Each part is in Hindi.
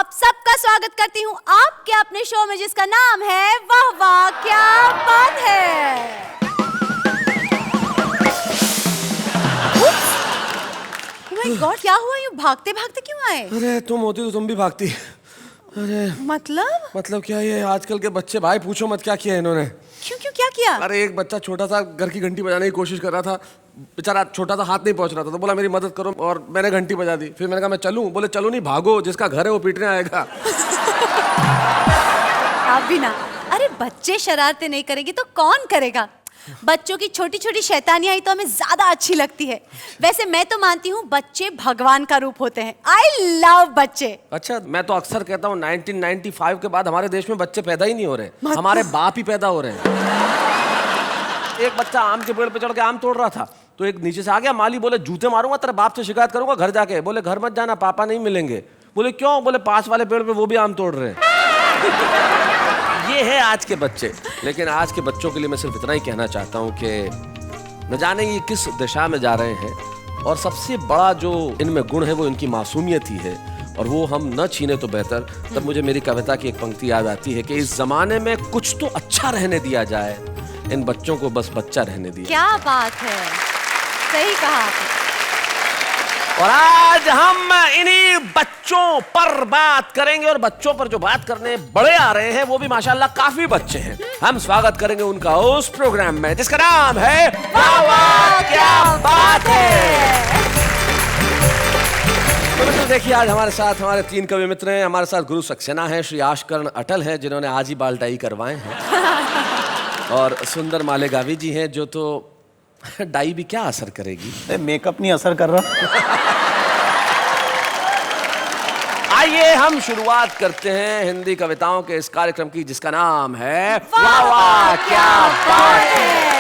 आप सबका स्वागत करती हूँ आपके अपने शो में जिसका नाम है वाह वाह क्या बात है। माय गॉड, क्या हुआ? यूँ भागते भागते क्यों आए? अरे तुम होती तो तुम भी भागती। अरे मतलब क्या, ये आजकल के बच्चे भाई पूछो मत क्या किया इन्होंने। क्यों क्या किया? अरे एक बच्चा छोटा सा घर की घंटी बजाने की कोशिश कर रहा था, बेचारा छोटा सा हाथ नहीं पहुंच रहा था, तो बोला मेरी मदद करो और मैंने घंटी बजा दी। फिर मैंने कहा मैं चलूं, बोले चलो नहीं भागो, जिसका घर है वो पीटने आएगा। आप भी ना, अरे बच्चे शरारतें नहीं करेंगे तो कौन करेगा? बच्चों की छोटी छोटी शैतानियां ही तो हमें ज्यादा अच्छी लगती है। वैसे मैं तो मानती हूँ बच्चे भगवान का रूप होते हैं। आई लव बच्चे। अच्छा, मैं तो अक्सर कहता हूँ 1995 के बाद हमारे देश में बच्चे पैदा ही नहीं हो रहे, हमारे बाप ही पैदा हो रहे हैं। एक बच्चा आम के पेड़ पे चढ़ के आम तोड़ रहा था, तो एक नीचे से आ गया माली, बोले जूते मारूंगा, तेरे बाप से शिकायत करूंगा घर जाके। बोले घर मत जाना, पापा नहीं मिलेंगे। बोले क्यों? बोले पास वाले पेड़ पे वो भी आम तोड़ रहे हैं। ये है आज के बच्चे। लेकिन आज के बच्चों के लिए मैं सिर्फ इतना ही कहना चाहता हूँ कि न जाने ये किस दिशा में जा रहे हैं, और सबसे बड़ा जो इनमें गुण है वो इनकी मासूमियत ही है, और वो हम न छीने तो बेहतर। तब मुझे मेरी कविता की एक पंक्ति याद आती है कि इस जमाने में कुछ तो अच्छा रहने दिया जाए, इन बच्चों को बस बच्चा रहने दिया। क्या बात है, सही कहा आपने। और आज हम इन्हीं बच्चों पर बात करेंगे, और बच्चों पर जो बात करने बड़े आ रहे हैं वो भी माशाल्लाह काफी बच्चे हैं। हम स्वागत करेंगे उनका उस प्रोग्राम में जिसका नाम है वाह वाह क्या बात है। तो देखिए, आज हमारे साथ हमारे 3 कवि मित्र हैं। हमारे साथ गुरु सक्सेना है, श्री आशकर्ण अटल है जिन्होंने आज ही बाल डाई करवाए हैं, और सुंदर मालेगावी जी हैं जो तो डाई भी क्या असर करेगी, मेकअप नहीं असर कर रहा। आइए हम शुरुआत करते हैं हिंदी कविताओं के इस कार्यक्रम की जिसका नाम है वाह वाह क्या बात है।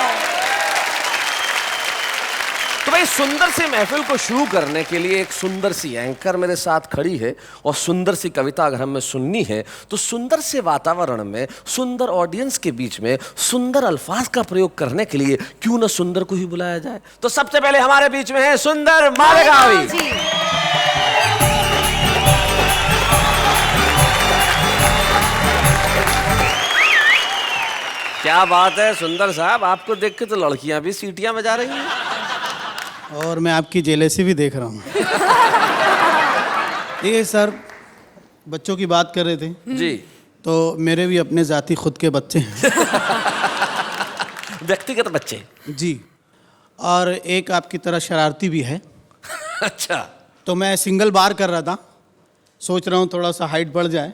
तो भाई, सुंदर सी महफिल को शुरू करने के लिए एक सुंदर सी एंकर मेरे साथ खड़ी है, और सुंदर सी कविता अगर हमें सुननी है तो सुंदर से वातावरण में, सुंदर ऑडियंस के बीच में सुंदर अल्फाज का प्रयोग करने के लिए क्यों न सुंदर को ही बुलाया जाए। तो सबसे पहले हमारे बीच में है सुंदर मालेगावी। क्या बात है सुंदर साहब, आपको देख के तो लड़कियां भी सीटियां बजा रही हैं। और मैं आपकी जेलेसी भी देख रहा हूँ। ये सर, बच्चों की बात कर रहे थे जी, तो मेरे भी अपने जाती खुद के बच्चे हैं। व्यक्तिगत बच्चे जी, और एक आपकी तरह शरारती भी है। अच्छा, तो मैं सिंगल बार कर रहा था, सोच रहा हूँ थोड़ा सा हाइट बढ़ जाए,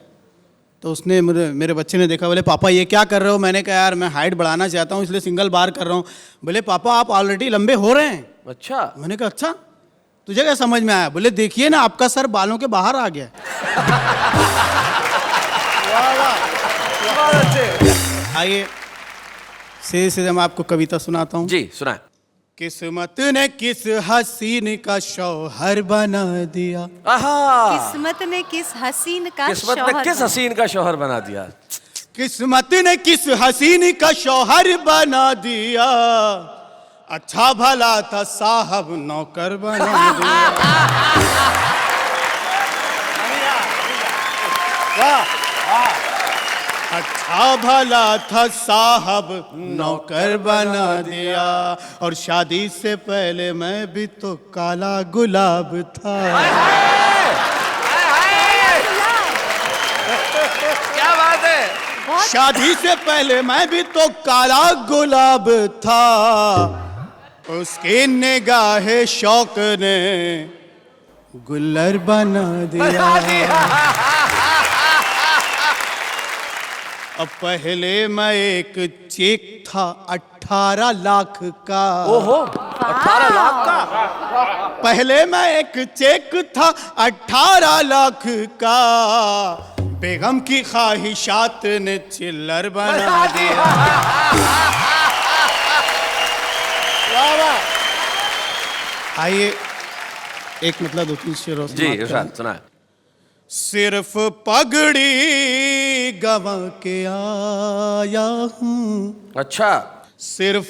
तो उसने मेरे बच्चे ने देखा, बोले पापा ये क्या कर रहे हो? मैंने कहा यार मैं हाइट बढ़ाना चाहता हूँ इसलिए सिंगल बार कर रहा हूँ। बोले पापा आप ऑलरेडी लंबे हो रहे हैं। अच्छा। मैंने कहा अच्छा, तुझे क्या समझ में आया? बोले देखिए ना आपका सर बालों के बाहर आ गया। आइए सीधे मैं आपको कविता सुनाता हूँ। जी सुनाए। किस्मत ने किस हसीन का शौहर बना दिया। किस्मत ने किस हसीन का शौहर बना दिया। किस्मत ने किस हसीन का शौहर बना दिया, अच्छा भला था साहब नौकर बना दिया। अच्छा भला था साहब नौकर बना दिया, और शादी से पहले मैं भी तो काला गुलाब था। क्या बात है। शादी से पहले मैं भी तो काला गुलाब था, उसकी निगाहे शौक ने गुल्लर बना दिया। अब पहले मैं एक चेक था 18 लाख का। ओहो, 18 लाख का। पहले मैं एक चेक था 18 लाख का, बेगम की ख्वाहिशात ने चिल्लर बना दिया। आइए एक मतलब 2-3 शेरों जी इरशाद सुनाए। सिर्फ पगड़ी गवा के आया हूँ। अच्छा। सिर्फ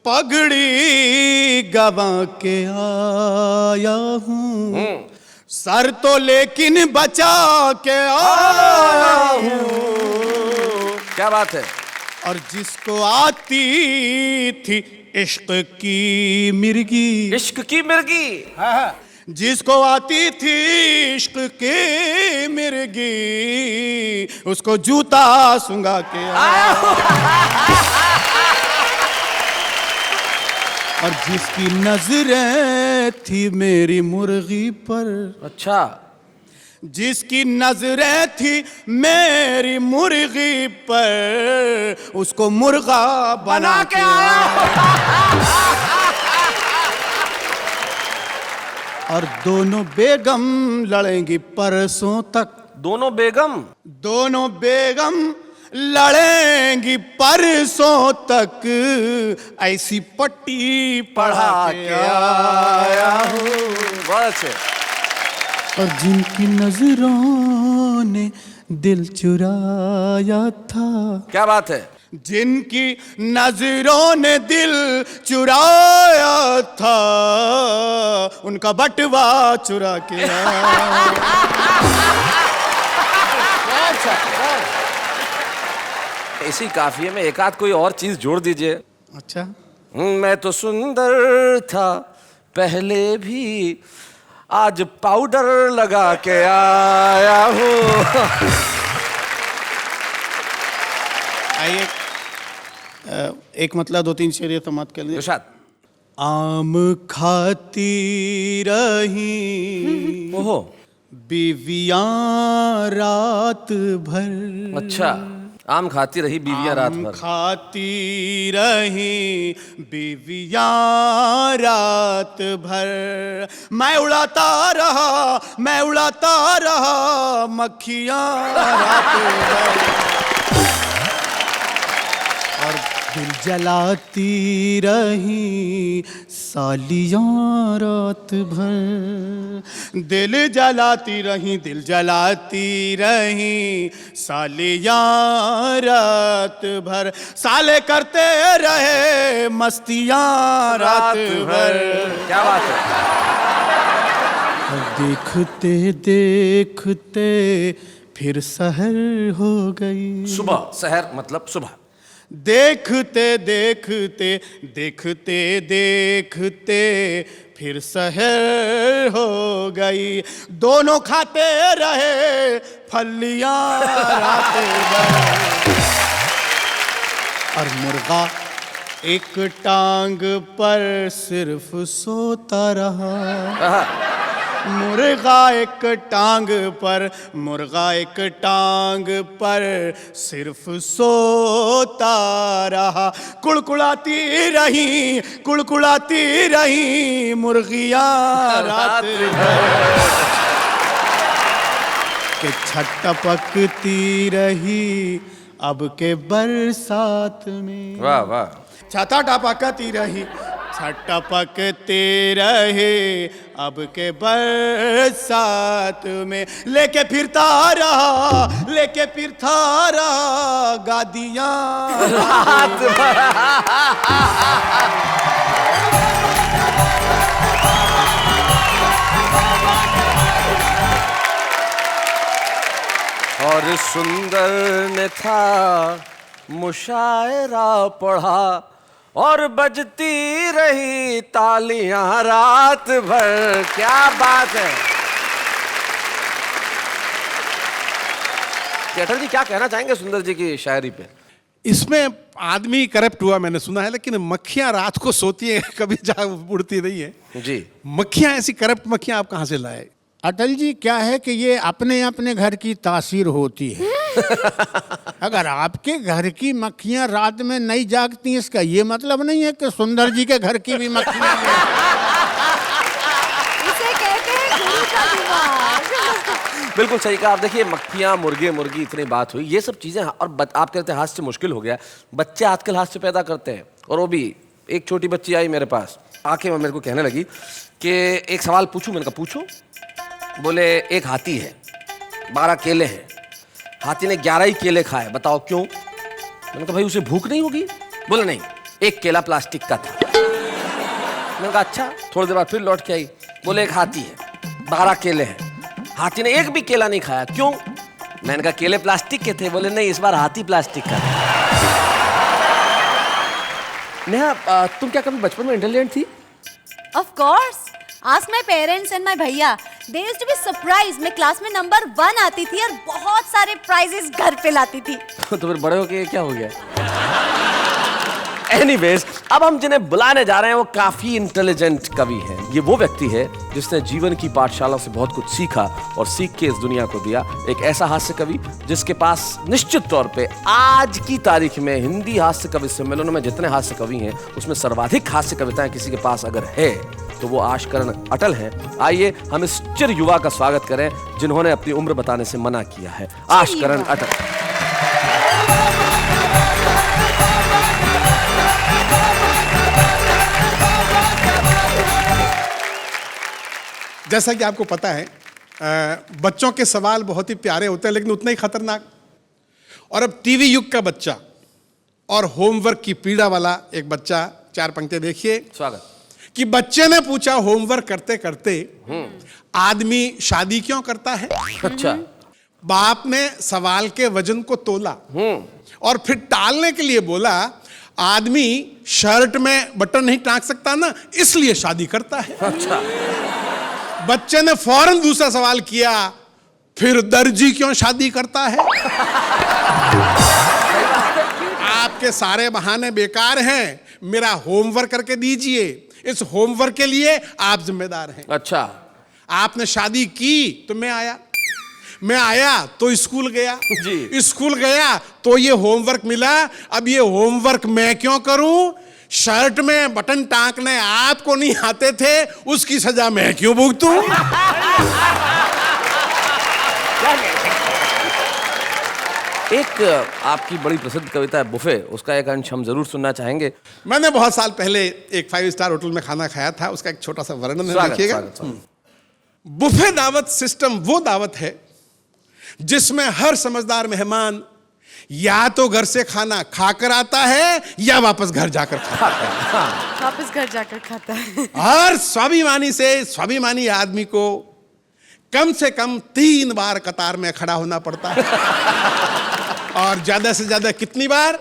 पगड़ी गवा के आया हूँ, सर तो लेकिन बचा के आया हूँ। क्या बात है। और जिसको आती थी इश्क की मिर्गी, इश्क की मिर्गी, जिसको आती थी इश्क की मिर्गी, उसको जूता सुंगा के आया। और जिसकी नजरें थी मेरी मुर्गी पर, अच्छा, जिसकी नजरें थी मेरी मुर्गी पर, उसको मुर्गा बना के आया। और दोनों बेगम लड़ेंगी परसों तक, दोनों बेगम, दोनों बेगम लड़ेंगी परसों तक, ऐसी पट्टी पढ़ा के आया हूँ। बहुत अच्छे। और जिनकी नजरों ने दिल चुराया था, क्या बात है। जिनकी नजरों ने दिल चुराया था, उनका बटवा चुरा के आया। इसी काफिये में एक आध कोई और चीज जोड़ दीजिए। अच्छा, मैं तो सुंदर था पहले भी, आज पाउडर लगा के आया हूँ। आइए एक मतलब दो तीन शेर समाप्त कर लीजिए। इरशाद। आम खाती रही ओहो, बीवियां रात भर। अच्छा, आम खाती रही बीवियां रात आम भर। खाती रही बीवियां रात भर, मैं उड़ाता रहा, मैं उड़ाता रहा मक्खियां रात भर। और दिल जलाती रही सालियां रात भर, दिल जलाती रही, दिल जलाती रही सालियां रात भर, साले करते रहे मस्तियां रात भर। क्या बात है। देखते देखते फिर सहर हो गई। सुबह, सहर मतलब सुबह। देखते देखते देखते देखते फिर सहर हो गई, दोनों खाते रहे फलियां रात भर। और मुर्गा एक टांग पर सिर्फ सोता रहा, मुर्गा एक टांग पर, मुर्गा एक टांग पर सिर्फ सोता रहा, कुड़कुड़ाती रही, कुड़कुड़ाती रही मुर्गियां रात भर, के छटपकती रही अब के बरसात में। वाह वाह। छाता टपकती रही, छटपकते रहे अब के बरसात में, लेके फिरता रहा, लेके फिरता रहा गादियां रात भर। और सुंदर ने था मुशायरा पढ़ा, और बजती रही तालियां रात भर। क्या बात है। अटल जी क्या कहना चाहेंगे सुंदर जी की शायरी पे। इसमें आदमी करप्ट हुआ मैंने सुना है, लेकिन मक्खियां रात को सोती हैं, कभी जा उड़ती नहीं है जी। मक्खियां, ऐसी करप्ट मक्खियां आप कहां से लाए। अटल जी क्या है कि ये अपने अपने घर की तासीर होती है। अगर आपके घर की मक्खियां रात में नहीं जागती, इसका ये मतलब नहीं है कि सुंदर जी के घर की भी मक्खियां इसे कहते हैं गुरु का दिमाग। बिल्कुल सही कहा आप। देखिए मक्खियां, मुर्गे, मुर्गी, इतनी बात हुई, ये सब चीजें। और आप कहते हैं हाथ से मुश्किल हो गया। बच्चे आजकल हाथ से पैदा करते हैं। और वो भी एक छोटी बच्ची आई मेरे पास, आके मेरे को कहने लगी कि एक सवाल पूछूं। मैंने कहा पूछो। बोले एक हाथी है, 12 केले हैं, हाथी ने 11 ही केले खाए, बताओ क्यों। मैंने कहा भाई उसे भूख नहीं होगी। बोले नहीं, एक केला प्लास्टिक का था। मैंने कहा अच्छा। थोड़ी देर बाद फिर लौट के आई, बोले एक हाथी है, 12 केले हैं। हाथी ने एक भी केला नहीं खाया। क्यों? मैंने कहा केले प्लास्टिक के थे। बोले नहीं, इस बार हाथी प्लास्टिक का था। नेहा, तुम क्या कभी बचपन में इंटेलिजेंट थी? Of course. Ask my parents and my भैया. They used to be surprised. मैं क्लास में नंबर 1 आती थी और बहुत सारे प्राइजेस घर पे लाती थी। तो फिर बड़े होके क्या हो गया? Anyways, अब हम जिन्हें बुलाने जा रहे हैं वो काफी इंटेलिजेंट कवि हैं। ये वो व्यक्ति है जिसने जीवन की पाठशाला से बहुत कुछ सीखा और सीख के इस दुनिया को दिया। एक ऐसा हास्य कवि जिसके पास निश्चित तौर पे आज की तारीख में हिंदी हास्य कवि सम्मेलनों में जितने हास्य कवि हैं उसमें सर्वाधिक हास्य कविताएं किसी के पास अगर है तो वो आशकरण अटल हैं। आइए हम इस चिर युवा का स्वागत करें जिन्होंने अपनी उम्र बताने से मना किया है। आशकरण अटल। जैसा कि आपको पता है, बच्चों के सवाल बहुत ही प्यारे होते हैं लेकिन उतने ही खतरनाक। और अब टीवी युग का बच्चा और होमवर्क की पीड़ा वाला एक बच्चा, 4 पंक्तियां देखिए। स्वागत। कि बच्चे ने पूछा होमवर्क करते करते, आदमी शादी क्यों करता है? अच्छा। बाप ने सवाल के वजन को तोला और फिर टालने के लिए बोला, आदमी शर्ट में बटन नहीं टांग सकता ना, इसलिए शादी करता है। अच्छा। बच्चे ने फौरन दूसरा सवाल किया, फिर दर्जी क्यों शादी करता है? आपके सारे बहाने बेकार हैं, मेरा होमवर्क करके दीजिए। इस होमवर्क के लिए आप जिम्मेदार हैं। अच्छा। आपने शादी की तो मैं आया तो स्कूल गया जी। स्कूल गया तो ये होमवर्क मिला। अब ये होमवर्क मैं क्यों करूं? शर्ट में बटन टांकने आपको नहीं आते थे, उसकी सजा मैं क्यों भुगतूं? एक आपकी बड़ी प्रसिद्ध कविता है बुफे, उसका एक अंश हम जरूर सुनना चाहेंगे। मैंने बहुत साल पहले एक 5 स्टार होटल में खाना खाया था, उसका एक छोटा सा वर्णन है, देखिएगा। बुफे दावत सिस्टम वो दावत है जिसमें हर समझदार मेहमान या तो घर से खाना खाकर आता है या वापस घर जाकर खाता है। वापस घर जाकर खाता है। हर स्वाभिमानी आदमी को कम से कम 3 बार कतार में खड़ा होना पड़ता है। और ज्यादा से ज्यादा कितनी बार,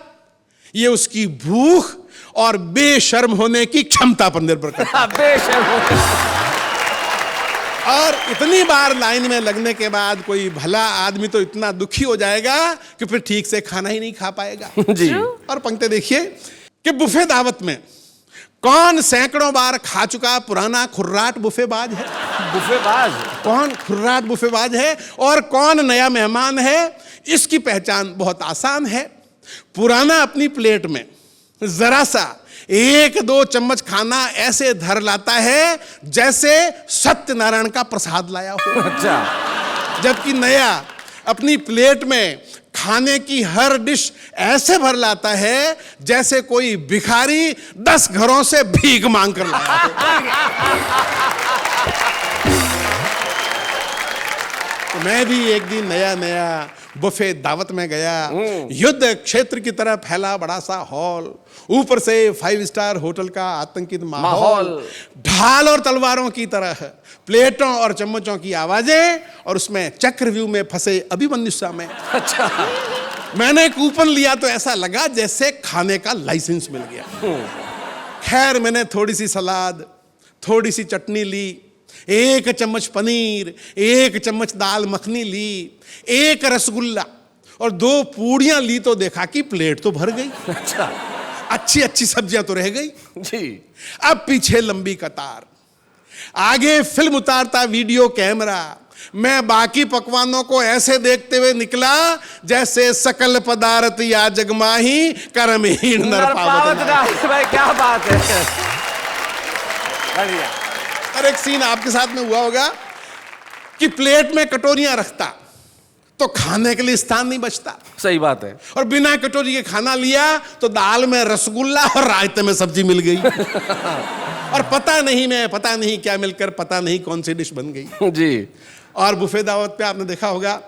ये उसकी भूख और बेशर्म होने की क्षमता पर निर्भर करता है। बेशर्म। और इतनी बार लाइन में लगने के बाद कोई भला आदमी तो इतना दुखी हो जाएगा कि फिर ठीक से खाना ही नहीं खा पाएगा। जी। और पंक्ति देखिए कि बुफे दावत में कौन सैकड़ों बार खा चुका पुराना खुर्राट बुफेबाज है? बुफेबाज। कौन खुर्राट बुफेबाज है और कौन नया मेहमान है? इसकी पहचान बहुत आसान है। पुराना अपनी प्लेट में जरा सा 1-2 चम्मच खाना ऐसे धर लाता है जैसे सत्यनारायण का प्रसाद लाया हो। अच्छा। जबकि नया अपनी प्लेट में खाने की हर डिश ऐसे भर लाता है जैसे कोई भिखारी 10 घरों से भीख मांग कर लाया हो। तो मैं भी एक दिन नया बुफे दावत में गया। युद्ध क्षेत्र की तरह फैला बड़ा सा हॉल, ऊपर से 5 स्टार होटल का आतंकित माहौल, ढाल और तलवारों की तरह प्लेटों और चम्मचों की आवाजें और उसमें चक्रव्यूह में फंसे अभिमन्यु में। अच्छा। मैंने कूपन लिया तो ऐसा लगा जैसे खाने का लाइसेंस मिल गया। खैर मैंने थोड़ी सी सलाद, थोड़ी सी चटनी ली, 1 चम्मच पनीर, 1 चम्मच दाल मखनी ली, 1 रसगुल्ला और 2 पूड़ियां ली तो देखा कि प्लेट तो भर गई। अच्छा। अच्छी सब्जियां तो रह गई जी। अब पीछे लंबी कतार, आगे फिल्म उतारता वीडियो कैमरा। मैं बाकी पकवानों को ऐसे देखते हुए निकला जैसे सकल पदार्थ या जगमाही कर्महीन नर पावत। भाई क्या बात है। बढ़िया। और एक सीन आपके साथ में हुआ होगा कि प्लेट में कटोरियां रखता तो खाने के लिए स्थान नहीं बचता। सही बात है। और बिना कटोरी के खाना लिया तो दाल में रसगुल्ला और रायते में सब्जी मिल गई। और पता नहीं क्या मिलकर पता नहीं कौन सी डिश बन गई। जी। और बुफे दावत पे आपने देखा होगा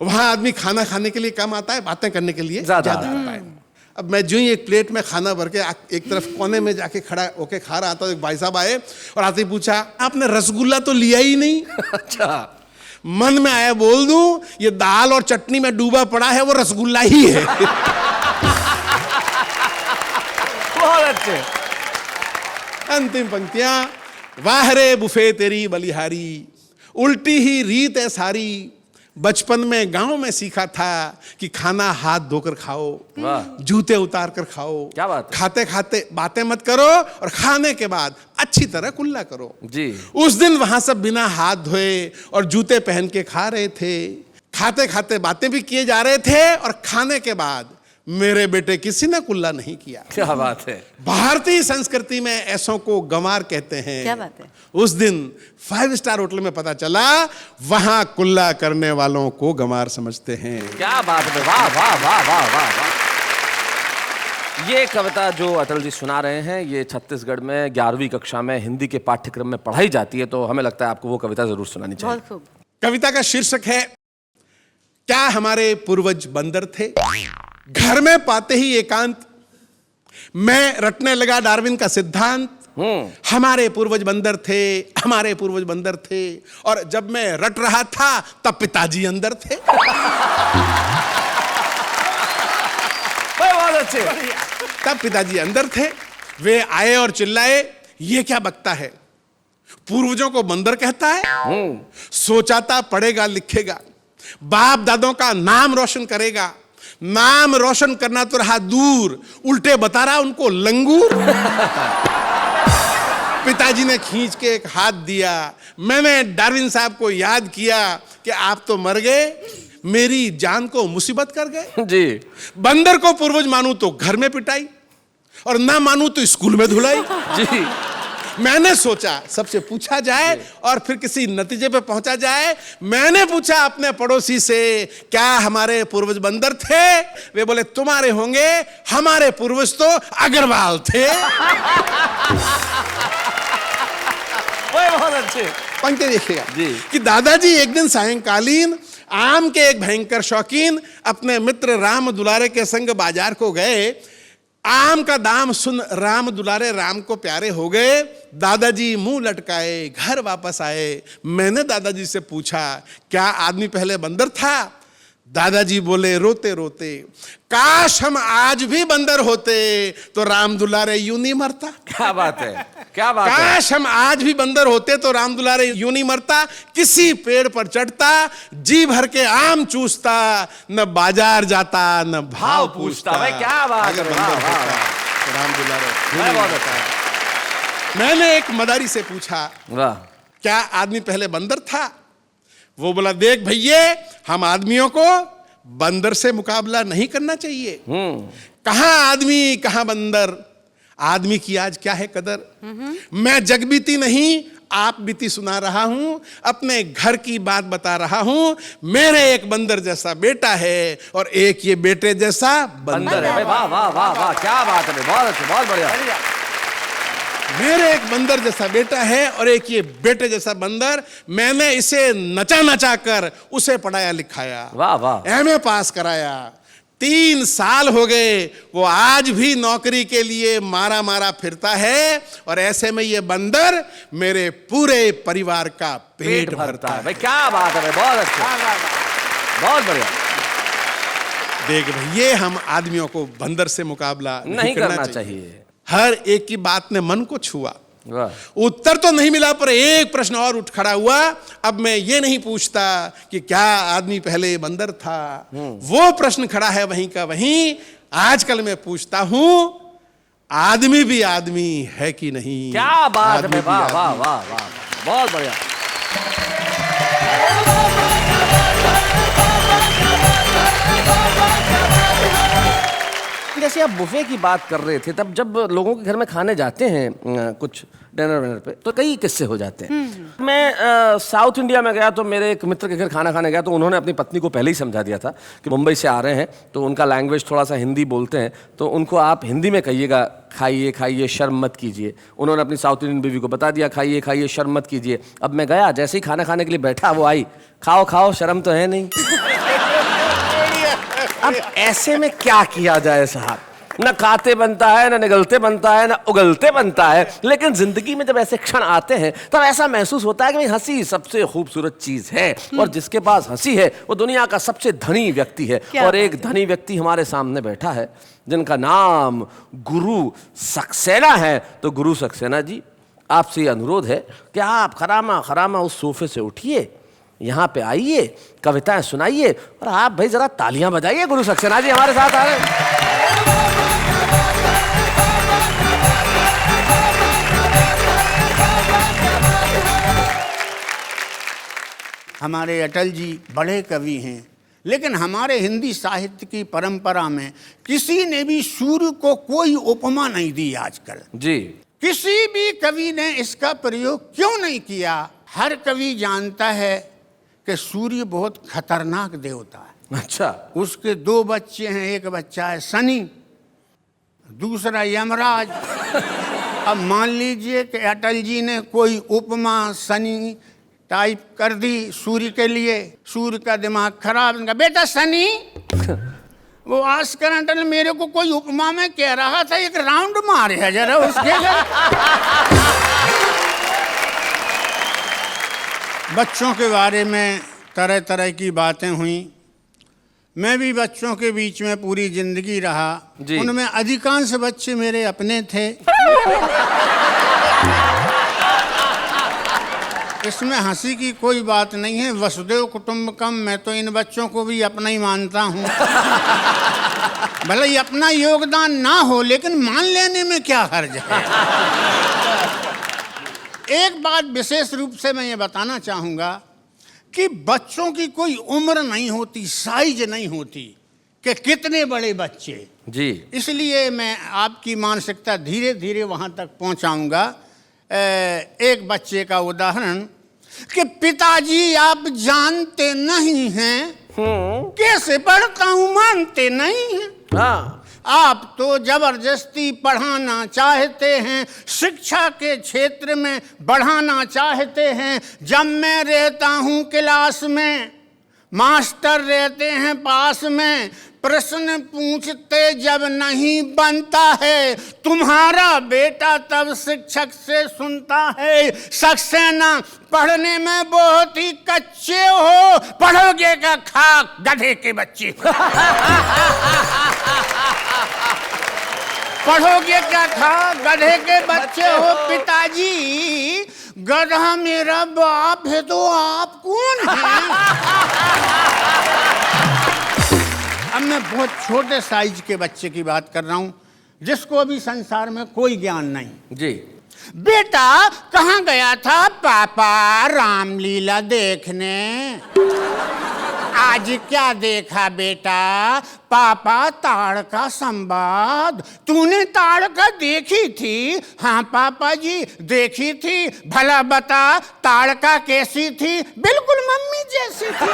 वहां आदमी खाना खाने के लिए कम आता है, बातें करने के लिए ज्यादा आता है। अब मैं जो ही एक प्लेट में खाना भर के एक तरफ कोने में जाके खड़ा होके खा रहा था, एक भाई साहब आए और आते ही पूछा, आपने रसगुल्ला तो लिया ही नहीं। अच्छा। मन में आया बोल दूं, ये दाल और चटनी में डूबा पड़ा है वो रसगुल्ला ही है। बहुत अच्छे। अंतिम पंक्तियां, वाह रे बुफे तेरी बलिहारी, उल्टी ही रीत है सारी, बचपन में गांव में सीखा था कि खाना हाथ धोकर खाओ, वाह। जूते उतार कर खाओ, क्या बात है। खाते खाते बातें मत करो और खाने के बाद अच्छी तरह कुल्ला करो। जी। उस दिन वहां सब बिना हाथ धोए और जूते पहन के खा रहे थे, खाते खाते बातें भी किए जा रहे थे और खाने के बाद मेरे बेटे किसी ने कुल्ला नहीं किया। क्या बात है। भारतीय संस्कृति में ऐसों को गंवार कहते हैं। क्या बात है। उस दिन 5 स्टार होटल में पता चला वहां कुल्ला करने वालों को गंवार समझते हैं। क्या बात है। वाह वाह वाह वाह वाह वाह। ये कविता जो अटल जी सुना रहे हैं, ये छत्तीसगढ़ में 11वीं कक्षा में हिंदी के पाठ्यक्रम में पढ़ाई जाती है, तो हमें लगता है आपको वो कविता जरूर सुनानी चाहिए। बहुत खूब। कविता का शीर्षक है, क्या हमारे पूर्वज बंदर थे, घर में पाते ही एकांत, मैं रटने लगा डार्विन का सिद्धांत, हमारे पूर्वज बंदर थे, हमारे पूर्वज बंदर थे, और जब मैं रट रहा था तब पिताजी अंदर थे। बहुत अच्छे। तब पिताजी अंदर थे, वे आए और चिल्लाए, ये क्या बकता है, पूर्वजों को बंदर कहता है, सोचाता पढ़ेगा लिखेगा, बाप दादों का नाम रोशन करेगा, नाम रोशन करना तो रहा दूर, उल्टे बता रहा उनको लंगूर। पिताजी ने खींच के एक हाथ दिया, मैंने डार्विन साहब को याद किया कि आप तो मर गए, मेरी जान को मुसीबत कर गए। जी। बंदर को पूर्वज मानू तो घर में पिटाई और ना मानू तो स्कूल में धुलाई। जी। मैंने सोचा सबसे पूछा जाए और फिर किसी नतीजे पे पहुंचा जाए। मैंने पूछा अपने पड़ोसी से, क्या हमारे पूर्वज बंदर थे, वे बोले तुम्हारे होंगे, हमारे पूर्वज तो अग्रवाल थे। बहुत अच्छे। पंक्ति देखिएगा जी। कि दादाजी एक दिन सायंकालीन आम के एक भयंकर शौकीन अपने मित्र राम दुलारे के संग बाजार को गए। आम का दाम सुन राम दुलारे राम को प्यारे हो गए। दादाजी मुंह लटकाए घर वापस आए। मैंने दादाजी से पूछा, क्या आदमी पहले बंदर था? दादाजी बोले रोते रोते, काश हम आज भी बंदर होते तो राम दुलारे यूं नहीं मरता। क्या बात है। क्या बात है। काश हम आज भी बंदर होते तो राम दुलारे यूं नहीं मरता, किसी पेड़ पर चढ़ता, जी भर के आम चूसता, न बाजार जाता न भाव पूछता। भाई क्या बात अगर है। बंदर वाह, वाह, होता वाह। तो राम दुलारे यूं मैं नहीं बहुत मरता। अच्छा। मैंने एक मदारी से पूछा, वाह। क्या आदमी पहले बंदर था? वो बोला, देख भैये, हम आदमियों को बंदर से मुकाबला नहीं करना चाहिए। कहां आदमी कहां बंदर, आदमी की आज क्या है कदर। मैं जगबीती नहीं आप बीती सुना रहा हूं, अपने घर की बात बता रहा हूं। मेरे एक बंदर जैसा बेटा है और एक ये बेटे जैसा बंदर है। भाई वाह वाह वाह वाह। क्या बात है। बहुत अच्छे। बहुत बढ़िया। मेरे एक बंदर जैसा बेटा है और एक ये बेटे जैसा बंदर। मैंने इसे नचा नचा कर उसे पढ़ाया लिखाया, वाह वाह। एमए पास कराया। 3 साल हो गए, वो आज भी नौकरी के लिए मारा मारा फिरता है और ऐसे में ये बंदर मेरे पूरे परिवार का पेट भरता है। भाई क्या बात है। बहुत अच्छे। बहुत बढ़िया। देख भैये, हम आदमियों को बंदर से मुकाबला नहीं करना चाहिए। हर एक की बात ने मन को छुआ। वाह। उत्तर तो नहीं मिला पर एक प्रश्न और उठ खड़ा हुआ। अब मैं ये नहीं पूछता कि क्या आदमी पहले बंदर था, वो प्रश्न खड़ा है वहीं का वहीं। आजकल मैं पूछता हूं, आदमी भी आदमी है कि नहीं? क्या बात आदमी है। भी वाह आदमी। वाह वाह वाह। बहुत बढ़िया। जैसे आप बुफे की बात कर रहे थे, तब जब लोगों के घर में खाने जाते हैं कुछ डिनर विनर पे, तो कई किस्से हो जाते हैं। मैं साउथ इंडिया में गया तो मेरे एक मित्र के घर खाना खाने गया, तो उन्होंने अपनी पत्नी को पहले ही समझा दिया था कि मुंबई से आ रहे हैं तो उनका लैंग्वेज थोड़ा सा हिंदी बोलते हैं, तो उनको आप हिंदी में कहिएगा, खाइए खाइए शर्म मत कीजिए। उन्होंने अपनी साउथ इंडियन बीवी को बता दिया, खाइए खाइए शर्म मत कीजिए। अब मैं गया, जैसे ही खाना खाने के लिए बैठा, वो आई, खाओ खाओ शर्म तो है नहीं। अब ऐसे में क्या किया जाए साहब? न खाते बनता है, न निगलते बनता है, न उगलते बनता है, लेकिन जिंदगी में जब ऐसे क्षण आते हैं तब ऐसा महसूस होता है कि भाई हंसी सबसे खूबसूरत चीज है और जिसके पास हंसी है वो दुनिया का सबसे धनी व्यक्ति है। और एक धनी व्यक्ति हमारे सामने बैठा है जिनका नाम गुरु सक्सेना है। तो गुरु सक्सेना जी, आपसे ये अनुरोध है कि आप खरामा खरामा उस सोफे से उठिए, यहाँ पे आइए, कविताएं सुनाइए और आप भाई जरा तालियां बजाइए। गुरु सक्सेना जी हमारे साथ आ रहे हैं। हमारे अटल जी बड़े कवि हैं, लेकिन हमारे हिंदी साहित्य की परंपरा में किसी ने भी सूर्य को कोई उपमा नहीं दी आजकल जी। किसी भी कवि ने इसका प्रयोग क्यों नहीं किया? हर कवि जानता है कि सूर्य बहुत खतरनाक देवता है। अच्छा। उसके 2 बच्चे हैं, एक बच्चा है शनि, दूसरा यमराज। अब मान लीजिए कि अटल जी ने कोई उपमा शनि टाइप कर दी सूर्य के लिए, सूर्य का दिमाग खराब, बेटा शनि वो आस्कर अटल मेरे को कोई उपमा में कह रहा था, एक राउंड मारे है जरा उसके घर। बच्चों के बारे में तरह तरह की बातें हुई। मैं भी बच्चों के बीच में पूरी जिंदगी रहा, उनमें अधिकांश बच्चे मेरे अपने थे। इसमें हंसी की कोई बात नहीं है, वसुदेव कुटुंबकम, मैं तो इन बच्चों को भी अपना ही मानता हूँ। भले ही अपना योगदान ना हो लेकिन मान लेने में क्या हर्ज है। एक बात विशेष रूप से मैं ये बताना चाहूँगा कि बच्चों की कोई उम्र नहीं होती, साइज नहीं होती कि कितने बड़े बच्चे जी। इसलिए मैं आपकी मानसिकता धीरे धीरे वहाँ तक पहुँचाऊँगा। एक बच्चे का उदाहरण कि पिताजी आप जानते नहीं हैं कैसे पढ़ता हूँ, मानते नहीं हैं। हाँ। आप तो जबरदस्ती पढ़ाना चाहते हैं, शिक्षा के क्षेत्र में बढ़ाना चाहते हैं। जब मैं रहता हूँ क्लास में, मास्टर रहते हैं पास में, प्रश्न पूछते जब नहीं बनता है, तुम्हारा बेटा तब शिक्षक से सुनता है, सक्सेना पढ़ने में बहुत ही कच्चे हो, पढ़ोगे का खाक गधे के बच्चे। पढ़ोगे क्या खाक गधे के बच्चे हो। पिताजी गधा मेरा बाप है तो आप कौन हैं? अब मैं बहुत छोटे साइज के बच्चे की बात कर रहा हूं जिसको अभी संसार में कोई ज्ञान नहीं। जी। बेटा कहाँ गया था? पापा रामलीला देखने। आज क्या देखा बेटा? पापा ताड़का संवाद। तूने ताड़का देखी थी? हाँ पापा जी देखी थी। भला बता ताड़का कैसी थी? बिल्कुल मम्मी जैसी थी।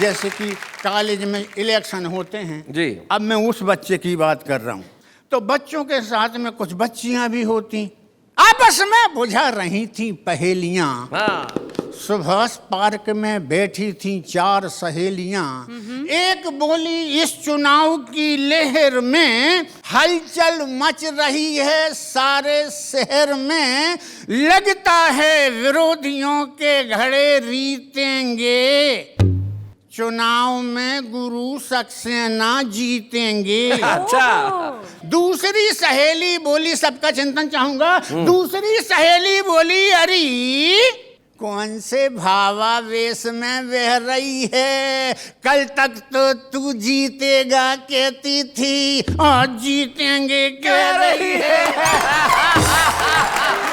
जैसे कि कॉलेज में इलेक्शन होते हैं जी। अब मैं उस बच्चे की बात कर रहा हूँ। तो बच्चों के साथ में कुछ बच्चियां भी होती, आपस में बुझा रही थी पहेलियां। हाँ। सुभाष पार्क में बैठी थी 4 सहेलियां। एक बोली इस चुनाव की लहर में हलचल मच रही है सारे शहर में, लगता है विरोधियों के घड़े रीतेंगे, चुनाव में गुरु सक्सेना जीतेंगे। अच्छा। दूसरी सहेली बोली, सबका चिंतन चाहूंगा। दूसरी सहेली बोली अरे कौन से भावावेश में बह रही है, कल तक तो तू जीतेगा कहती थी, आज जीतेंगे कह रही है।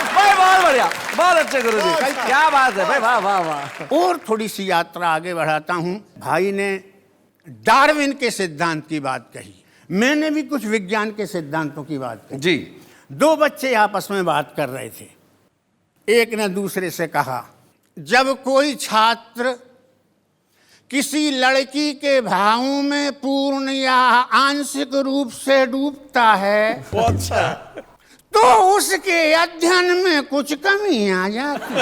भाई बहुत बढ़िया, बहुत अच्छे गुरुजी, क्या बात है भाई, वाह वाह वाह। और थोड़ी सी यात्रा आगे बढ़ाता हूं। भाई ने डार्विन के सिद्धांत की बात कही, मैंने भी कुछ विज्ञान के सिद्धांतों की बात कही जी। 2 बच्चे आपस में बात कर रहे थे। एक ने दूसरे से कहा, जब कोई छात्र किसी लड़की के भावों में पूर्ण या आंशिक रूप से डूबता है तो उसके अध्ययन में कुछ कमी आ जाती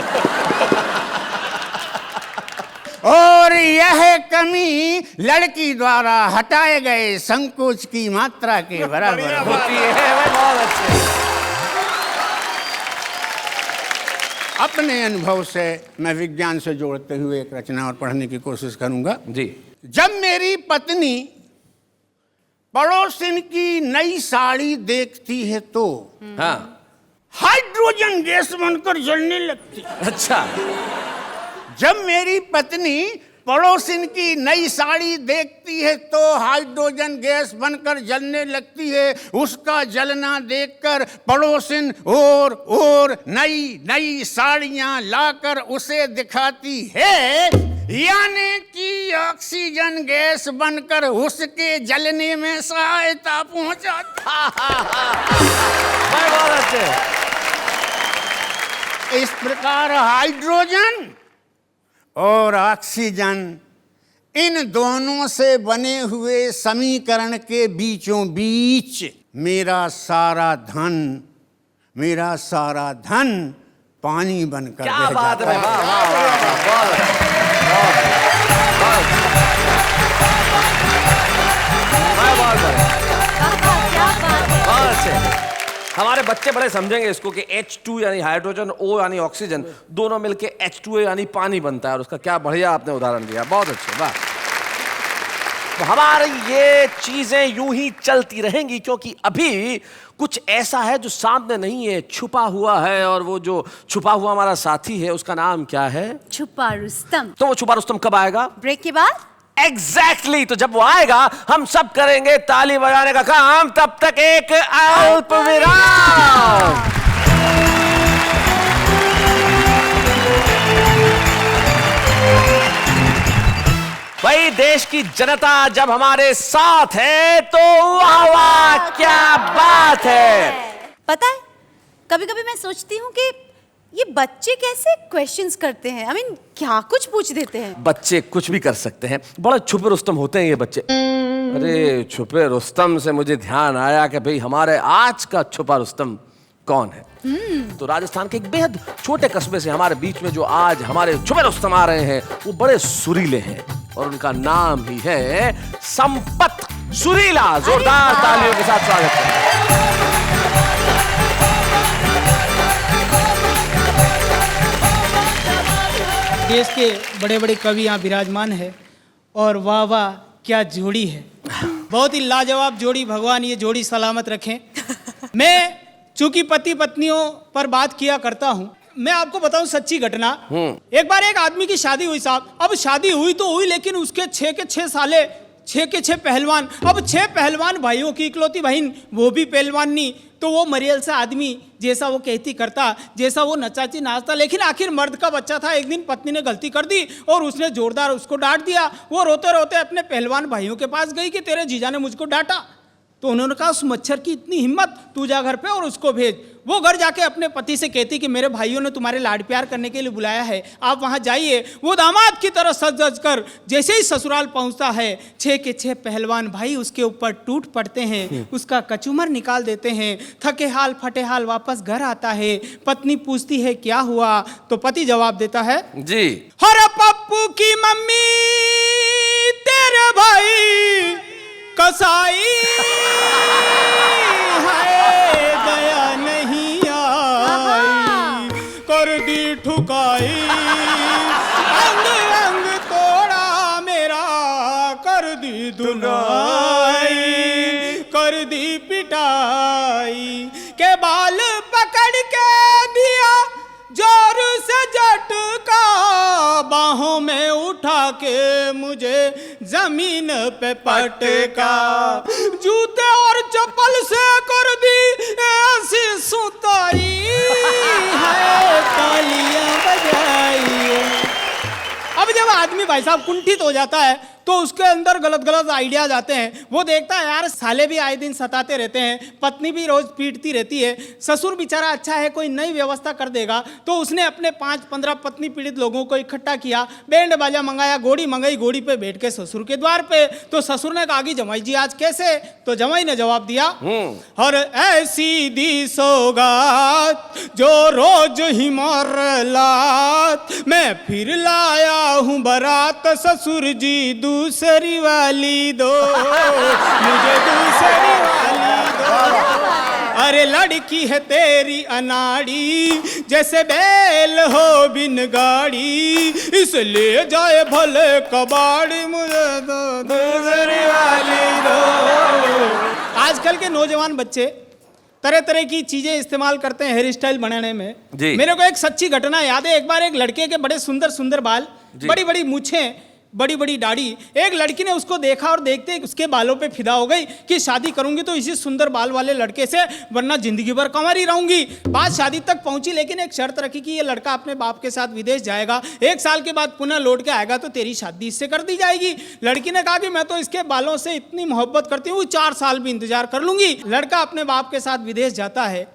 और यह कमी लड़की द्वारा हटाए गए संकोच की मात्रा के बराबर होती है। भाई बहुत अच्छे। अपने अनुभव से मैं विज्ञान से जोड़ते हुए एक रचना और पढ़ने की कोशिश करूंगा जी। जब मेरी पत्नी पड़ोसिन की नई साड़ी देखती है तो हाँ। हाइड्रोजन गैस बनकर जलने लगती। अच्छा। जब मेरी पत्नी पड़ोसिन की नई साड़ी देखती है तो हाइड्रोजन गैस बनकर जलने लगती है। उसका जलना देखकर पड़ोसिन और नई नई साड़ियां लाकर उसे दिखाती है, यानी कि ऑक्सीजन गैस बनकर उसके जलने में सहायता पहुंचाती। भाई बहुत अच्छे। इस प्रकार हाइड्रोजन और ऑक्सीजन इन दोनों से बने हुए समीकरण के बीचों बीच मेरा सारा धन पानी बनकर क्या रह बात जाता है। वाह वाह वाह वाह, बहुत अच्छे। हमारे बच्चे बड़े समझेंगे इसको कि H2 यानी हाइड्रोजन, O यानी ऑक्सीजन, दोनों मिलके H2A यानी पानी बनता है। और उसका क्या बढ़िया आपने उदाहरण दिया, बहुत अच्छे। वाह। तो हमारी ये चीजें यूं ही चलती रहेंगी क्योंकि अभी कुछ ऐसा है जो सामने नहीं है, छुपा हुआ है। और वो जो छुपा हुआ हमारा साथी है उसका नाम क्या है? छुपा रुस्तम। तो वो छुपा रुस्तम कब आएगा? ब्रेक के बाद। एग्जैक्टली तो जब वो आएगा हम सब करेंगे ताली बजाने का काम। तब तक एक अल्प विराम। भाई देश की जनता जब हमारे साथ है तो वाह वाह क्या बात है। पता है, कभी कभी मैं सोचती हूँ कि ये बच्चे कैसे क्वेश्चंस करते हैं। क्या कुछ पूछ देते हैं। बच्चे कुछ भी कर सकते हैं, बड़े छुपे रुस्तम होते हैं ये बच्चे। अरे छुपे रुस्तम से मुझे ध्यान आया कि भाई हमारे आज का छुपा रुस्तम कौन है। तो राजस्थान के एक बेहद छोटे कस्बे से हमारे बीच में जो आज हमारे छुपे रुस्तम आ रहे हैं वो बड़े सुरीले हैं और उनका नाम ही है संपत सुरीला। जोरदार तालियों के साथ स्वागत करें। देश के बड़े बड़े कवि यहाँ विराजमान है और वाह वाह क्या जोड़ी है। बहुत ही लाजवाब जोड़ी, भगवान ये जोड़ी सलामत रखें। मैं चूंकि पति पत्नियों पर बात किया करता हूँ, मैं आपको बताऊं सच्ची घटना। एक बार एक आदमी की शादी हुई साहब। अब शादी हुई तो हुई, लेकिन उसके 6 के 6 साले, 6 के 6 पहलवान। अब 6 पहलवान भाइयों की इकलौती बहन, वो भी पहलवान नहीं। तो वो मरियल सा आदमी, जैसा वो कहती करता, जैसा वो नचाची नाचता। लेकिन आखिर मर्द का बच्चा था। एक दिन पत्नी ने गलती कर दी और उसने जोरदार उसको डांट दिया। वो रोते रोते अपने पहलवान भाइयों के पास गई कि तेरे जीजा ने मुझको डांटा। तो उन्होंने कहा उस मच्छर की इतनी हिम्मत, तू जा घर पे और उसको भेज। वो घर जाके अपने पति से कहती कि मेरे भाइयों ने तुम्हारे लाड प्यार करने के लिए बुलाया है, आप वहां जाइए। वो दामाद की तरह सज सज कर जैसे ही ससुराल पहुंचता है, 6 के 6 पहलवान भाई उसके ऊपर टूट पड़ते हैं, उसका कचूमर निकाल देते हैं। थके हाल फटे हाल वापस घर आता है। पत्नी पूछती है क्या हुआ, तो पति जवाब देता है जी, हरे पप्पू की मम्मी तेरे भाई कसाई है, दया नहीं आई, कर दी ठुकाई, अंग अंग तोड़ा मेरा, कर दी धुनाई, कर दी पिटाई, के बाल पकड़ के दिया जोर से झटका, बाहों में उठा के मुझे जमीन पे पटका, जूते और चप्पल से कर दी ऐसी सुताई है, तालियां बजाई। अब जब आदमी भाई साहब कुंठित हो जाता है तो उसके अंदर गलत गलत आइडियाज आते हैं। वो देखता है यार साले भी आए दिन सताते रहते हैं, पत्नी भी रोज पीटती रहती है, ससुर बेचारा अच्छा है कोई नई व्यवस्था कर देगा। तो उसने अपने 5-15 पत्नी पीड़ित लोगों को इकट्ठा किया, बैंड बाजा मंगाया, घोड़ी मंगाई, घोड़ी पे बैठ के ससुर के द्वार पे। तो ससुर ने कहा कि जमाई जी आज कैसे? तो जमाई ने जवाब दिया, और ऐसी दी सौगात जो रोज ही मार लात, मैं फिर लाया हूँ बारात, ससुर जी दूसरी वाली दो, मुझे दूसरी वाली दो। अरे लड़की है तेरी अनाड़ी, जैसे बैल हो बिन गाड़ी, इसलिए जाए भले कबाड़ी, मुझे दो दूसरी वाली दो। आजकल के नौजवान बच्चे तरह तरह की चीजें इस्तेमाल करते हैं हेयर स्टाइल बनाने में। मेरे को एक सच्ची घटना याद है। एक बार एक लड़के के बड़े सुंदर सुंदर बाल, बड़ी बड़ी मूछें, बड़ी बड़ी दाढ़ी, एक लड़की ने उसको देखा और देखते ही उसके बालों पे फिदा हो गई कि शादी करूंगी तो इसी सुंदर बाल वाले लड़के से, वरना जिंदगी भर कंवारी रहूंगी। बात शादी तक पहुंची, लेकिन एक शर्त रखी कि ये लड़का अपने बाप के साथ विदेश जाएगा, 1 साल के बाद पुनः लौट के आएगा तो तेरी शादी इससे कर दी जाएगी। लड़की ने कहा कि मैं तो इसके बालों से इतनी मोहब्बत करती हूँ, 4 साल भी इंतजार कर लूंगी। लड़का अपने बाप के साथ विदेश जाता है,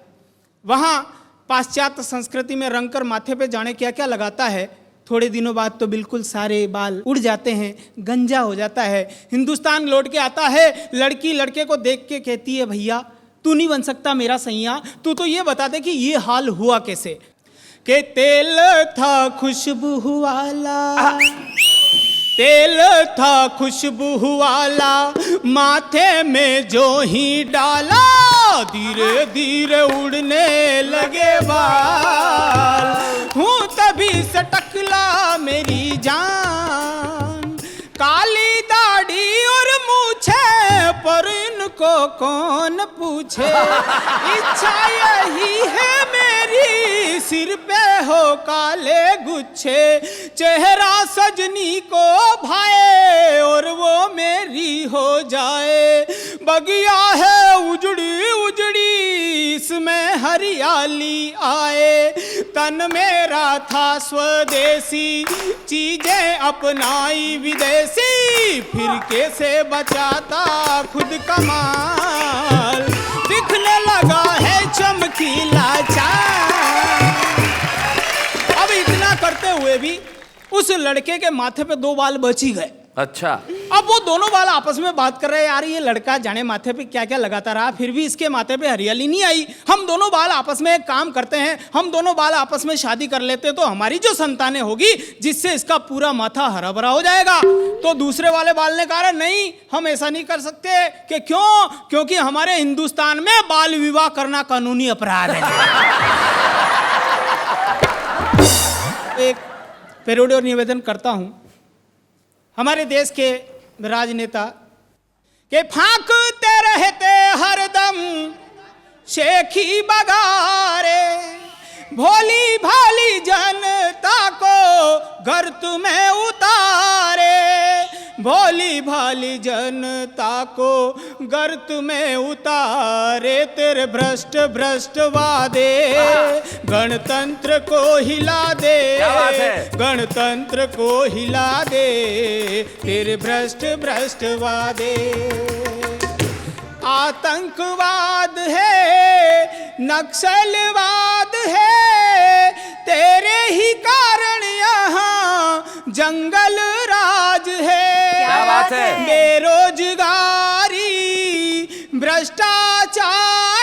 वहां पाश्चात्य संस्कृति में रंग कर माथे पे जाने क्या क्या लगाता है। थोड़े दिनों बाद तो बिल्कुल सारे बाल उड़ जाते हैं, गंजा हो जाता है। हिंदुस्तान लौट के आता है, लड़की लड़के को देख के कहती है, भैया तू नहीं बन सकता मेरा सैया, तू तो ये बता दे कि ये हाल हुआ कैसे। के तेल था खुशबू वाला, तेल था खुशबू वाला, माथे में जो ही डाला, धीरे धीरे उड़ने लगे बाल, हूँ तभी से टकला मेरी जान, काली दाढ़ी और मूछे पर इनको कौन पूछे, इच्छा यही है मेरी सिर पे हो काले गुच्छे, चेहरा सजनी को भाए और वो मेरी हो जाए, बगिया है उजड़ी उजड़ी इसमें हरियाली आए, तन मेरा था स्वदेशी चीजें अपनाई विदेशी, फिर कैसे बचाता खुद कमाल, दिखने लगा है चमकीला चांद। अब इतना करते हुए भी उस लड़के के माथे पे 2 बाल बच ही गए। अच्छा, अब वो दोनों बाल आपस में बात कर रहे हैं, यार ये लड़का जाने माथे पे क्या क्या लगाता रहा, फिर भी इसके माथे पे हरियाली नहीं आई। हम दोनों बाल आपस में एक काम करते हैं, हम दोनों बाल आपस में शादी कर लेते तो हमारी जो संतानें होगी जिससे इसका पूरा माथा हरा भरा हो जाएगा। तो दूसरे वाले बाल ने कहा नहीं, हम ऐसा नहीं कर सकते। कि क्यों? क्योंकि हमारे हिंदुस्तान में बाल विवाह करना कानूनी अपराध है। एक पेरोडी और निवेदन करता हूं, हमारे देश के राजनेता के फांकते रहते हरदम शेखी बगारे, भोली भाली जनता को गर्त में उतारे, भोली भाली जनता को गर्त में उतारे, तेरे भ्रष्ट भ्रष्ट वादे गणतंत्र को हिला दे, गणतंत्र को हिला दे, तेरे भ्रष्ट भ्रष्ट वादे। आतंकवाद है, नक्सलवाद है, तेरे ही कारण यहाँ जंगल राज है। क्या बात है? बेरोजगारी, भ्रष्टाचारी,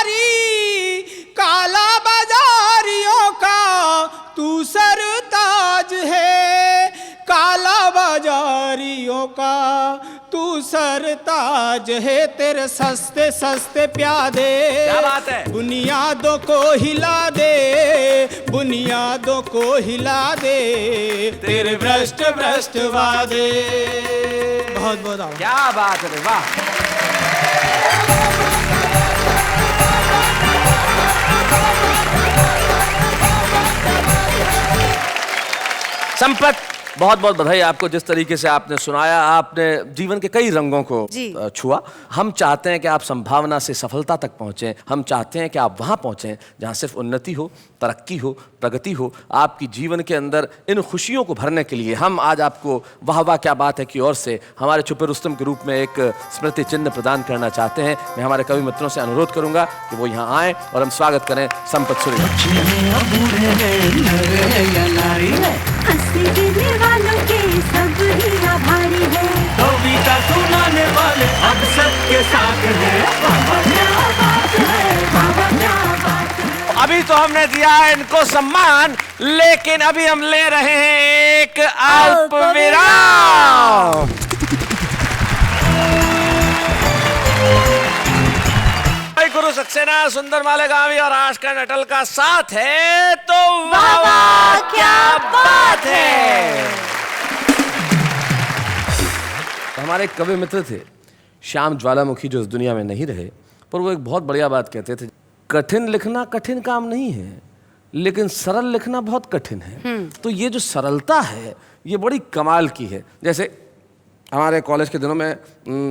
काला बाजारियों का तू सरताज है, काला बाजारियों का तू सरताज है, तेरे सस्ते सस्ते प्यादे क्या बात है? बुनियादों को हिला दे, बुनियादों को हिला दे, तेरे भ्रष्ट भ्रष्ट वादे। बहुत बहुत आभार। क्या बात है, वाह। संपत बहुत बहुत बधाई आपको, जिस तरीके से आपने सुनाया, आपने जीवन के कई रंगों को जी। छुआ। हम चाहते हैं कि आप संभावना से सफलता तक पहुंचें। हम चाहते हैं कि आप वहां पहुंचें जहां सिर्फ उन्नति हो, तरक्की हो, प्रगति हो। आपकी जीवन के अंदर इन खुशियों को भरने के लिए हम आज आपको वाह वाह क्या बात है की ओर से हमारे छुपे रुस्तम के रूप में एक स्मृति चिन्ह प्रदान करना चाहते हैं। मैं हमारे कवि मित्रों से अनुरोध करूंगा कि वो यहाँ आए और हम स्वागत करें संपत सूर्य। हंसी गिरने वालों के सब ही आभारी है, कविता सुनाने वाले अब सबके साथ हैं। बाबा क्या बात है, बाबा क्या बात है। अभी तो हमने दिया है इनको सम्मान, लेकिन अभी हम ले रहे हैं एक अल्प विराम। गुरु सक्सेना, सुंदर मालेगामी और आशका अटल का साथ है तो वाह वाह क्या बात है। तो हमारे एक कवि मित्र थे श्याम ज्वालामुखी, जो इस दुनिया में नहीं रहे, पर वो एक बहुत बढ़िया बात कहते थे, कठिन लिखना कठिन काम नहीं है, लेकिन सरल लिखना बहुत कठिन है। तो ये जो सरलता है ये बड़ी कमाल की है। जैसे हमारे कॉलेज के दिनों में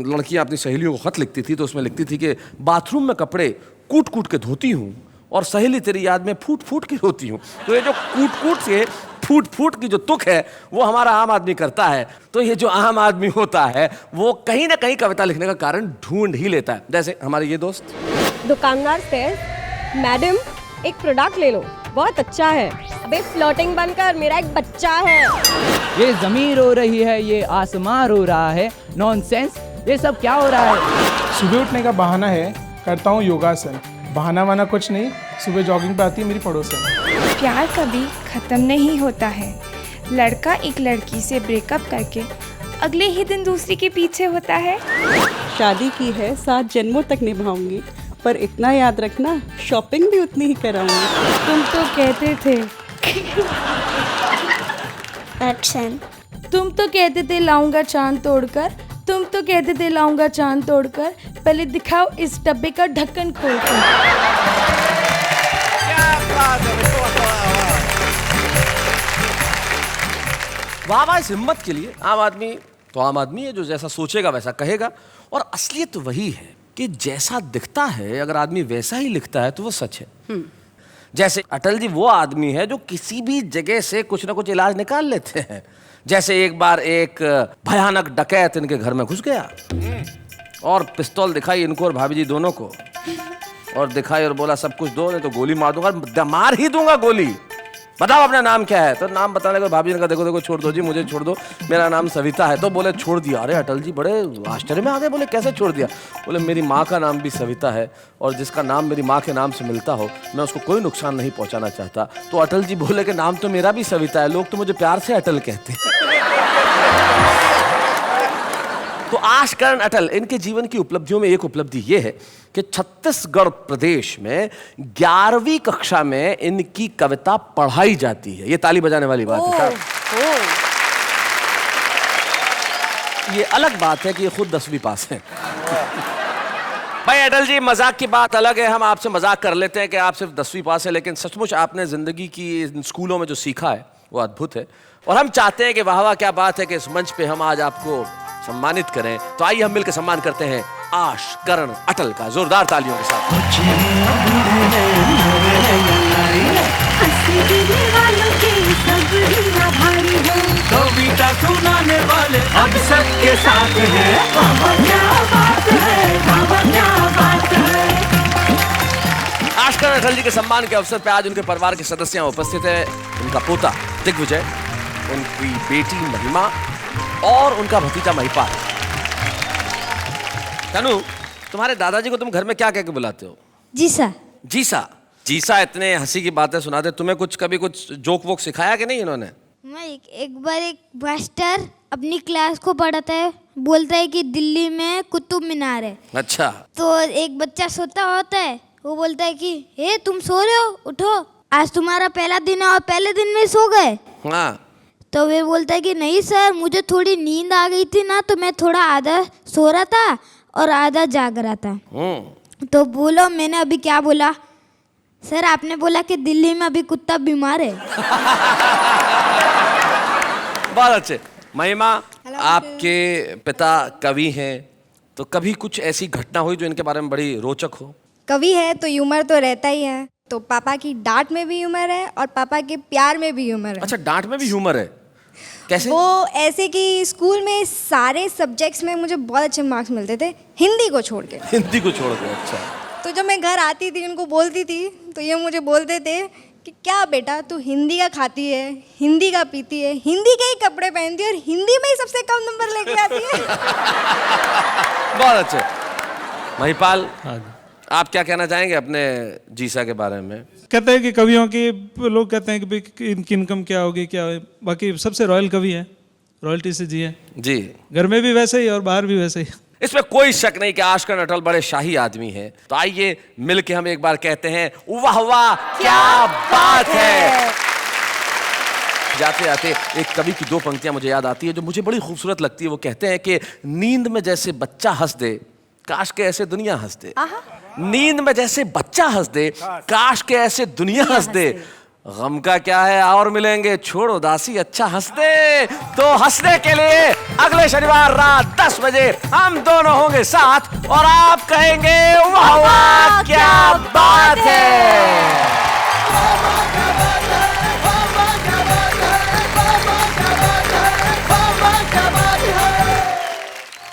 लड़कियां अपनी सहेलियों को खत लिखती थी, तो उसमें लिखती थी कि बाथरूम में कपड़े कूट कूट के धोती हूँ और सहेली तेरी याद में फूट फूट के रोती हूँ। तो ये जो कूट कूट से फूट फूट की जो तुक है वो हमारा आम आदमी करता है। तो ये जो आम आदमी होता है वो कहीं ना कहीं कविता लिखने का कारण ढूंढ ही लेता है। जैसे हमारे ये दोस्त दुकानदार से, मैडम एक प्रोडक्ट ले लो, बहुत अच्छा है। अबे फ्लोटिंग बनकर मेरा एक बच्चा है। ये जमीन रो रही है, ये आसमां रो रहा है, नॉनसेंस, ये सब क्या हो रहा है? सुबह उठने का बहाना है, करता हूँ योगासन। बहाना वाना कुछ नहीं, सुबह जॉगिंग पे आती है मेरी पड़ोसन। प्यार कभी खत्म नहीं होता है। लड़का एक लड़की से ब्रेकअप करके अगले ही दिन दूसरी के पीछे होता है। शादी की है, 7 जन्मों तक निभाऊंगी, पर इतना याद रखना, शॉपिंग भी उतनी ही कराऊंगी। तुम तो कहते थे एक्शन। तुम तो कहते थे लाऊंगा चांद तोड़कर, तुम तो कहते थे लाऊंगा चांद तोड़कर, पहले दिखाओ इस डब्बे का ढक्कन खोलकर। वाह वाह इस हिम्मत के लिए। आम आदमी तो आम आदमी है, जो जैसा सोचेगा वैसा कहेगा, और असलियत तो वही है कि जैसा दिखता है अगर आदमी वैसा ही लिखता है तो वो सच है। जैसे अटल जी वो आदमी है जो किसी भी जगह से कुछ ना कुछ इलाज निकाल लेते हैं। जैसे एक बार एक भयानक डकैत इनके घर में घुस गया और पिस्तौल दिखाई इनको और भाभी जी दोनों को, और दिखाई और बोला सब कुछ दो नहीं तो गोली मार दूंगा, मार ही दूंगा गोली, बताओ अपना नाम क्या है। तो नाम बताने को भाभी ने कहा देखो देखो छोड़ दो जी, मुझे छोड़ दो, मेरा नाम सविता है। तो बोले छोड़ दिया। अरे अटल जी बड़े आश्चर्य में आ गए, बोले कैसे छोड़ दिया? बोले मेरी माँ का नाम भी सविता है और जिसका नाम मेरी माँ के नाम से मिलता हो मैं उसको कोई नुकसान नहीं पहुँचाना चाहता। तो अटल जी बोले कि नाम तो मेरा भी सविता है, लोग तो मुझे प्यार से अटल कहते हैं। तो आशकरण अटल, इनके जीवन की उपलब्धियों में एक उपलब्धि ये है कि छत्तीसगढ़ प्रदेश में 11वीं कक्षा में इनकी कविता पढ़ाई जाती है। ये ताली बजाने वाली बात है। ये अलग बात है कि ये खुद 10वीं पास है। भाई अटल जी मजाक की बात अलग है, हम आपसे मजाक कर लेते हैं कि आप सिर्फ 10वीं पास है, लेकिन सचमुच आपने जिंदगी की इन स्कूलों में जो सीखा है वो अद्भुत है। और हम चाहते हैं कि वाह वाह क्या बात है कि इस मंच पे हम आज आपको सम्मानित करें। तो आइए हम मिलकर सम्मान करते हैं आशकरण अटल का जोरदार तालियों के साथ। कविता सुनाने वाले अब सबके साथ हैं। बाबा क्या बात है, बाबा क्या बात है। आशकरण अटल जी के सम्मान के अवसर पर आज उनके परिवार के सदस्य उपस्थित हैं। उनका पोता दिग्विजय, उनकी बेटी महिमा और उनका भतीजा महिपाल। तनु, तुम्हारे दादाजी को तुम घर में क्या कह के बुलाते हो? जीसा। जीसा। जीसा इतने हंसी की बातें सुनाते। तुम्हें कभी कुछ जोक वोक सिखाया कि नहीं इन्होंने? मैं एक बार एक मास्टर अपनी क्लास को पढ़ाता है, बोलता है कि दिल्ली में कुतुब मीनार है। अच्छा। तो एक बच्चा सोता होता है, वो बोलता है कि हे तुम सो रहे हो, उठो, आज तुम्हारा पहला दिन है और पहले दिन में सो गए। हाँ। तो वे बोलता है कि नहीं सर, मुझे थोड़ी नींद आ गई थी ना, तो मैं थोड़ा आधा सो रहा था और आधा जाग रहा था। तो बोलो मैंने अभी क्या बोला? सर आपने बोला कि दिल्ली में अभी कुत्ता बीमार है। बहुत अच्छे। महिमा, आपके पिता कवि हैं, तो कभी कुछ ऐसी घटना हुई जो इनके बारे में बड़ी रोचक हो? कवि है तो ह्यूमर तो रहता ही है। तो पापा की डांट में भी ह्यूमर है और पापा के प्यार में भी ह्यूमर है। अच्छा, डांट में भी ह्यूमर है, कैसे? वो ऐसे कि स्कूल में सारे सब्जेक्ट्स में मुझे बहुत अच्छे मार्क्स मिलते थे, हिंदी को छोड़ के। हिंदी को छोड़ के? अच्छा। तो जब मैं घर आती थी उनको बोलती थी तो ये मुझे बोलते थे कि क्या बेटा तू हिंदी का खाती है, हिंदी का पीती है, हिंदी के ही कपड़े पहनती है और हिंदी में ही सबसे कम नंबर लेके आती है। बहुत अच्छे। महिपाल, आप क्या कहना चाहेंगे अपने जीसा के बारे में? कहते हैं कि कवियों की, लोग कहते हैं कि भाई इनकी इनकम क्या होगी, क्या है, बाकी सबसे रॉयल कवि है, रॉयल्टी से जिए जी। घर में भी वैसे ही और बाहर भी वैसे ही। इसमें कोई शक नहीं कि आशकर नटवल बड़े शाही आदमी हैं। तो आइए मिलके हम एक बार कहते हैं वाह वाह क्या बात है। जाते जाते एक कवि की 2 पंक्तियां मुझे याद आती है जो मुझे बड़ी खूबसूरत लगती है। वो कहते हैं कि नींद में जैसे बच्चा हंस दे, काश के ऐसे दुनिया हंस दे। नींद में जैसे बच्चा हंस दे, काश के ऐसे दुनिया हंस दे। गम का क्या है, और मिलेंगे, छोड़ उदासी, अच्छा हंस दे। तो हंसने के लिए अगले शनिवार रात 10 बजे हम दोनों होंगे साथ और आप कहेंगे वाह वाह क्या बात है।